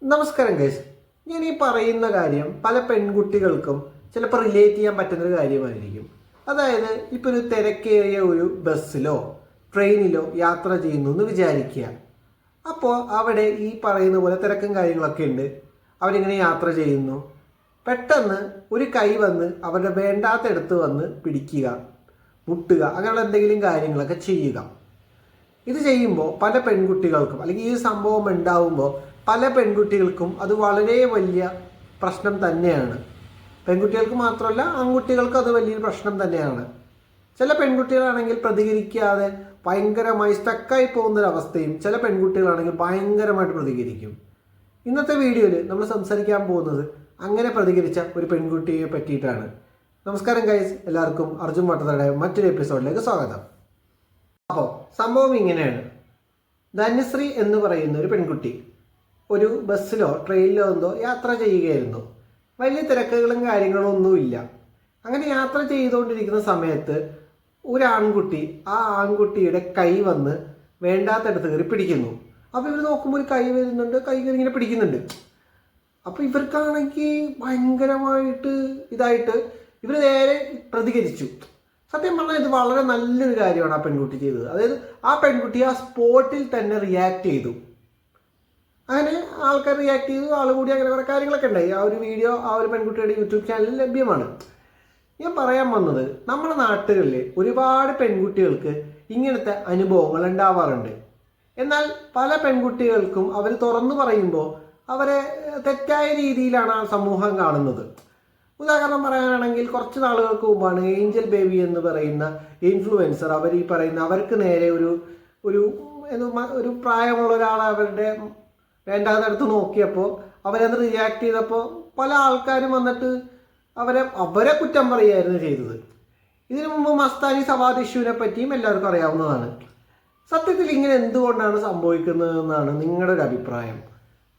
നമസ്കാരം ഗൈസ്. ഞാൻ ഈ പറയുന്ന കാര്യം പല പെൺകുട്ടികൾക്കും ചിലപ്പോൾ റിലേറ്റ് ചെയ്യാൻ പറ്റുന്നൊരു കാര്യമായിരിക്കും. അതായത് ഇപ്പോൾ ഒരു തിരക്കേറിയ ഒരു ബസ്സിലോ ട്രെയിനിലോ യാത്ര ചെയ്യുന്നു എന്ന് വിചാരിക്കുക. അപ്പോൾ അവിടെ ഈ പറയുന്ന പോലെ തിരക്കും കാര്യങ്ങളൊക്കെ ഉണ്ട്. അവരിങ്ങനെ യാത്ര ചെയ്യുന്നു. പെട്ടെന്ന് ഒരു കൈ വന്ന് അവരുടെ വേണ്ടാത്തടുത്ത് വന്ന് പിടിക്കുക, മുട്ടുക, അങ്ങനെയുള്ള എന്തെങ്കിലും കാര്യങ്ങളൊക്കെ ചെയ്യുക. ഇത് ചെയ്യുമ്പോൾ പല പെൺകുട്ടികൾക്കും, അല്ലെങ്കിൽ ഈ സംഭവം ഉണ്ടാവുമ്പോൾ പല പെൺകുട്ടികൾക്കും അത് വളരെ വലിയ പ്രശ്നം തന്നെയാണ്. പെൺകുട്ടികൾക്ക് മാത്രമല്ല, ആൺകുട്ടികൾക്കും അത് വലിയൊരു പ്രശ്നം തന്നെയാണ്. ചില പെൺകുട്ടികളാണെങ്കിൽ പ്രതികരിക്കാതെ ഭയങ്കരമായി സ്റ്റക്കായി പോകുന്നൊരവസ്ഥയും, ചില പെൺകുട്ടികളാണെങ്കിൽ ഭയങ്കരമായിട്ട് പ്രതികരിക്കും. ഇന്നത്തെ വീഡിയോയിൽ നമ്മൾ സംസാരിക്കാൻ പോകുന്നത് അങ്ങനെ പ്രതികരിച്ച ഒരു പെൺകുട്ടിയെ പറ്റിയിട്ടാണ്. നമസ്കാരം ഗൈസ്, എല്ലാവർക്കും അർജുൻ മട്ടത്തയുടെ മറ്റൊരു എപ്പിസോഡിലേക്ക് സ്വാഗതം. അപ്പോൾ സംഭവം ഇങ്ങനെയാണ്. ധന്യശ്രീ എന്ന് പറയുന്ന ഒരു പെൺകുട്ടി ഒരു ബസ്സിലോ ട്രെയിനിലോ എന്തോ യാത്ര ചെയ്യുകയായിരുന്നു. വലിയ തിരക്കുകളും കാര്യങ്ങളും ഒന്നുമില്ല. അങ്ങനെ യാത്ര ചെയ്തുകൊണ്ടിരിക്കുന്ന സമയത്ത് ഒരു ആൺകുട്ടി ആ ആൺകുട്ടിയുടെ കൈ വന്ന് വേണ്ടാത്തടുത്ത് കയറി പിടിക്കുന്നു. അപ്പോൾ ഇവർ നോക്കുമ്പോൾ ഒരു കൈ വരുന്നുണ്ട്, കൈ കയറി ഇങ്ങനെ പിടിക്കുന്നുണ്ട്. അപ്പോൾ ഇവർക്കാണെങ്കിൽ ഭയങ്കരമായിട്ട് ഇതായിട്ട് ഇവർ നേരെ പ്രതികരിച്ചു. സത്യം പറഞ്ഞാൽ ഇത് വളരെ നല്ലൊരു കാര്യമാണ് ആ പെൺകുട്ടി ചെയ്തത്. അതായത് ആ പെൺകുട്ടി ആ സ്പോട്ടിൽ തന്നെ റിയാക്ട് ചെയ്തു. അങ്ങനെ ആൾക്കാർ റിയാക്ട് ചെയ്തു, ആൾ കൂടി, അങ്ങനെ കുറേ കാര്യങ്ങളൊക്കെ ഉണ്ടായി. ആ ഒരു വീഡിയോ ആ ഒരു പെൺകുട്ടിയുടെ യൂട്യൂബ് ചാനലിൽ ലഭ്യമാണ്. ഞാൻ പറയാൻ വന്നത്, നമ്മുടെ നാട്ടുകളിൽ ഒരുപാട് പെൺകുട്ടികൾക്ക് ഇങ്ങനത്തെ അനുഭവങ്ങൾ ഉണ്ടാവാറുണ്ട്. എന്നാൽ പല പെൺകുട്ടികൾക്കും അവർ തുറന്നു പറയുമ്പോൾ അവരെ തെറ്റായ രീതിയിലാണ് ആ സമൂഹം കാണുന്നത്. ഉദാഹരണം പറയാനാണെങ്കിൽ, കുറച്ച് നാളുകൾക്ക് മുമ്പാണ് ഏഞ്ചൽ ബേബി എന്ന് പറയുന്ന ഇൻഫ്ലുവൻസർ അവർ ഈ പറയുന്ന അവർക്ക് നേരെ ഒരു പ്രായമുള്ള ഒരാൾ അവരുടെ വേണ്ടാത്തടുത്ത് നോക്കിയപ്പോൾ അവരത് റിയാക്ട് ചെയ്തപ്പോൾ പല ആൾക്കാരും വന്നിട്ട് അവരെ കുറ്റം പറയുകയായിരുന്നു ചെയ്തത്. ഇതിനു മുമ്പ് മസ്താനി സവാദ് ഇഷ്യൂവിനെ പറ്റിയും എല്ലാവർക്കും അറിയാവുന്നതാണ്. സത്യത്തിൽ ഇങ്ങനെ എന്തുകൊണ്ടാണ് സംഭവിക്കുന്നതെന്നാണ് നിങ്ങളുടെ ഒരു അഭിപ്രായം?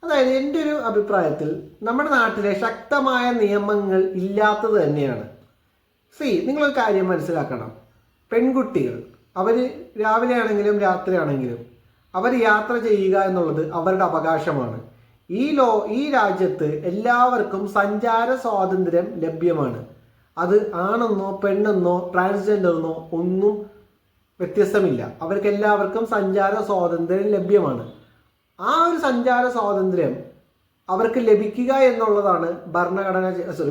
അതായത് എൻ്റെ ഒരു അഭിപ്രായത്തിൽ നമ്മുടെ നാട്ടിലെ ശക്തമായ നിയമങ്ങൾ ഇല്ലാത്തത് തന്നെയാണ്. നിങ്ങളൊരു കാര്യം മനസ്സിലാക്കണം. പെൺകുട്ടികൾ അവർ രാവിലെ ആണെങ്കിലും രാത്രി ആണെങ്കിലും അവർ യാത്ര ചെയ്യുക എന്നുള്ളത് അവരുടെ അവകാശമാണ്. ഈ രാജ്യത്ത് എല്ലാവർക്കും സഞ്ചാര സ്വാതന്ത്ര്യം ലഭ്യമാണ്. അത് ആണെന്നോ പെണ്ണെന്നോ ട്രാൻസ്ജെൻഡറിനോ ഒന്നും വ്യത്യസ്തമില്ല. അവർക്ക് എല്ലാവർക്കും സഞ്ചാര സ്വാതന്ത്ര്യം ലഭ്യമാണ്. ആ ഒരു സഞ്ചാര സ്വാതന്ത്ര്യം അവർക്ക് ലഭിക്കുക എന്നുള്ളതാണ്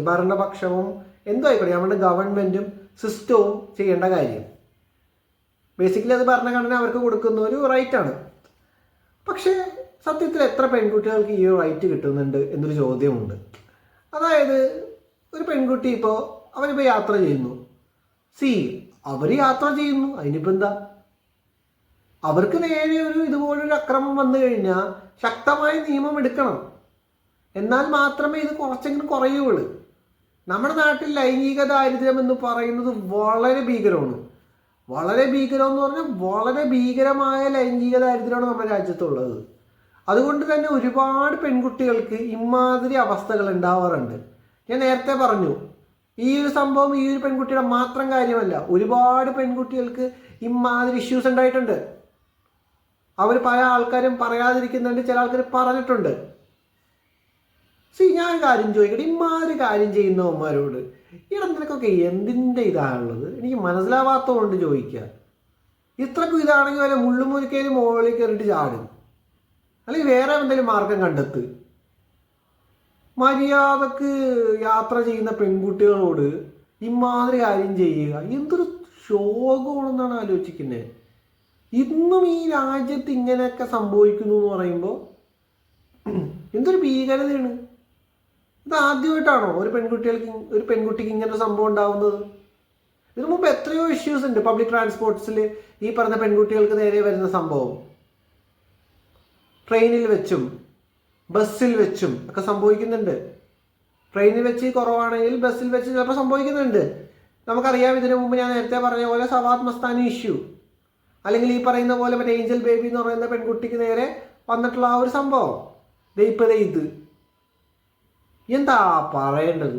ഭരണപക്ഷവും എന്തോ ആയിക്കോട്ടെ നമ്മുടെ ഗവൺമെൻറ്റും സിസ്റ്റവും ചെയ്യേണ്ട കാര്യം. ബേസിക്കലി അത് ഭരണഘടന അവർക്ക് കൊടുക്കുന്ന ഒരു റൈറ്റാണ്. പക്ഷേ സത്യത്തിൽ എത്ര പെൺകുട്ടികൾക്ക് ഈ റൈറ്റ് കിട്ടുന്നുണ്ട് എന്നൊരു ചോദ്യമുണ്ട്. അതായത് ഒരു പെൺകുട്ടി ഇപ്പോൾ അവരിപ്പോൾ യാത്ര ചെയ്യുന്നു. അവർ യാത്ര ചെയ്യുന്നു, അതിനിപ്പോൾ എന്താ? അവർക്ക് നേരെ ഇതുപോലൊരു അക്രമം വന്നു കഴിഞ്ഞാൽ ശക്തമായ നിയമം എടുക്കണം. എന്നാൽ മാത്രമേ ഇത് കുറച്ചെങ്കിലും കുറയുള്ളൂ. നമ്മുടെ നാട്ടിൽ ലൈംഗിക ദാരിദ്ര്യം എന്ന് പറയുന്നത് വളരെ ഭീകരമാണ്. വളരെ ഭീകരം എന്ന് പറഞ്ഞാൽ വളരെ ഭീകരമായ ലൈംഗിക ദാരിദ്ര്യമാണ് നമ്മുടെ രാജ്യത്തുള്ളത്. അതുകൊണ്ട് തന്നെ ഒരുപാട് പെൺകുട്ടികൾക്ക് ഇമാതിരി അവസ്ഥകൾ ഉണ്ടാവാറുണ്ട്. ഞാൻ നേരത്തെ പറഞ്ഞു, ഈ ഒരു സംഭവം ഈ ഒരു പെൺകുട്ടിയുടെ മാത്രം കാര്യമല്ല. ഒരുപാട് പെൺകുട്ടികൾക്ക് ഇമാതിരി ഇഷ്യൂസ് ഉണ്ടായിട്ടുണ്ട്. അവർ പല ആൾക്കാരും പറയാതിരിക്കുന്നുണ്ട്, ചില ആൾക്കാർ പറഞ്ഞിട്ടുണ്ട്. ഞാൻ കാര്യം ചോദിക്കട്ടെ, ഇമാതിരി കാര്യം ചെയ്യുന്നവന്മാരോട് നിനക്കൊക്കെ എന്തിൻ്റെ ഇതാണുള്ളത്? എനിക്ക് മനസ്സിലാവാത്തത് കൊണ്ട് ചോദിക്കുക. ഇത്രക്കും ഇതാണെങ്കിൽ വല്ല മുള്ളുമുരിക്കയിലും മുകളിൽ കയറിയിട്ട് ചാടും, അല്ലെങ്കിൽ വേറെ എന്തെങ്കിലും മാർഗം കണ്ടെത്ത്. മര്യാദക്ക് യാത്ര ചെയ്യുന്ന പെൺകുട്ടികളോട് ഇമാതിരി കാര്യം ചെയ്യുക എന്തൊരു ശോകമാണെന്നാണ് ആലോചിക്കുന്നത്. ഇന്നും ഈ രാജ്യത്ത് ഇങ്ങനെയൊക്കെ സംഭവിക്കുന്നു എന്ന് പറയുമ്പോൾ എന്തൊരു ഭീകരതയാണ്. ഇത് ആദ്യമായിട്ടാണോ ഒരു പെൺകുട്ടിക്ക് ഇങ്ങനെ സംഭവം ഉണ്ടാവുന്നത്? ഇതിനു മുമ്പ് എത്രയോ ഇഷ്യൂസ് ഉണ്ട്. പബ്ലിക് ട്രാൻസ്പോർട്ട്സിൽ ഈ പറഞ്ഞ പെൺകുട്ടികൾക്ക് നേരെ വരുന്ന സംഭവം ട്രെയിനിൽ വെച്ചും ബസ്സിൽ വെച്ചും ഒക്കെ സംഭവിക്കുന്നുണ്ട്. ട്രെയിനിൽ വെച്ച് കുറവാണെങ്കിൽ ബസ്സിൽ വെച്ച് ചിലപ്പോൾ സംഭവിക്കുന്നുണ്ട്. നമുക്കറിയാം, ഇതിനു മുമ്പ് ഞാൻ നേരത്തെ പറഞ്ഞ പോലെ സവാദ് മസ്താനി ഇഷ്യൂ, അല്ലെങ്കിൽ ഈ പറയുന്ന പോലെ മറ്റേ ഏഞ്ചൽ ബേബി എന്ന് പറയുന്ന പെൺകുട്ടിക്ക് നേരെ വന്നിട്ടുള്ള ആ ഒരു സംഭവം. ഇത് എന്താ പറയേണ്ടത്?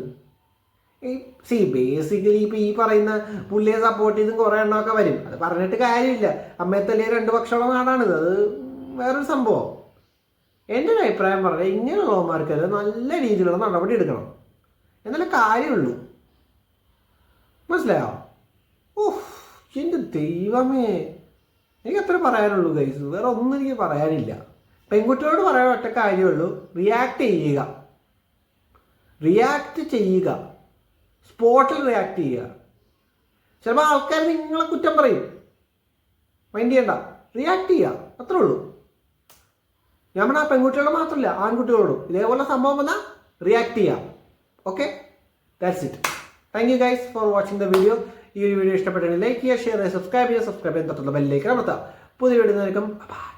ബേസിക്കലി ഇപ്പം ഈ പറയുന്ന പുള്ളിയെ സപ്പോർട്ട് ചെയ്തും കുറേ എണ്ണമൊക്കെ വരും. അത് പറഞ്ഞിട്ട് കാര്യമില്ല. അമ്മയത്തല്ലേ 2 പക്ഷമുള്ള നാടാണിത്. അത് വേറൊരു സംഭവം. എൻ്റെ ഒരു അഭിപ്രായം പറഞ്ഞാൽ ഇങ്ങനെയുള്ളവന്മാർക്കെതിരെ നല്ല രീതിയിലുള്ള നടപടി എടുക്കണം, എന്നാലേ കാര്യമുള്ളൂ. മനസ്സിലായോ? ഓഹ് എൻ്റെ ദൈവമേ, എനിക്ക് അത്ര പറയാനുള്ളൂ ഗൈസ്, വേറെ ഒന്നും എനിക്ക് പറയാനില്ല. പെൺകുട്ടികളോട് പറയാൻ ഒറ്റ കാര്യമുള്ളൂ, റിയാക്ട് ചെയ്യുക, സ്പോട്ടിൽ റിയാക്ട് ചെയ്യുക. ചിലപ്പോൾ ആൾക്കാർ നിങ്ങളെ കുറ്റം പറയും, മൈൻഡ് ചെയ്യണ്ട, റിയാക്ട് ചെയ്യുക, അത്രേ ഉള്ളൂ. ഞാൻ പറഞ്ഞാൽ പെൺകുട്ടികളോട് മാത്രമല്ല ആൺകുട്ടികളോടും ഇതേപോലെ സംഭവം വന്നാൽ റിയാക്ട് ചെയ്യാം. Okay, that's it. Thank you guys for watching the video. ഈ ഒരു വീഡിയോ ഇഷ്ടപ്പെട്ടെങ്കിൽ ലൈക്ക് ചെയ്യുക, ഷെയർ ചെയ്യുക, സബ്സ്ക്രൈബ് ചെയ്യാൻ തൊട്ടുള്ള ബെല്ലിലേക്ക് അമർത്താം. പുതിയ വീഡിയോ നിൽക്കും. ബൈ.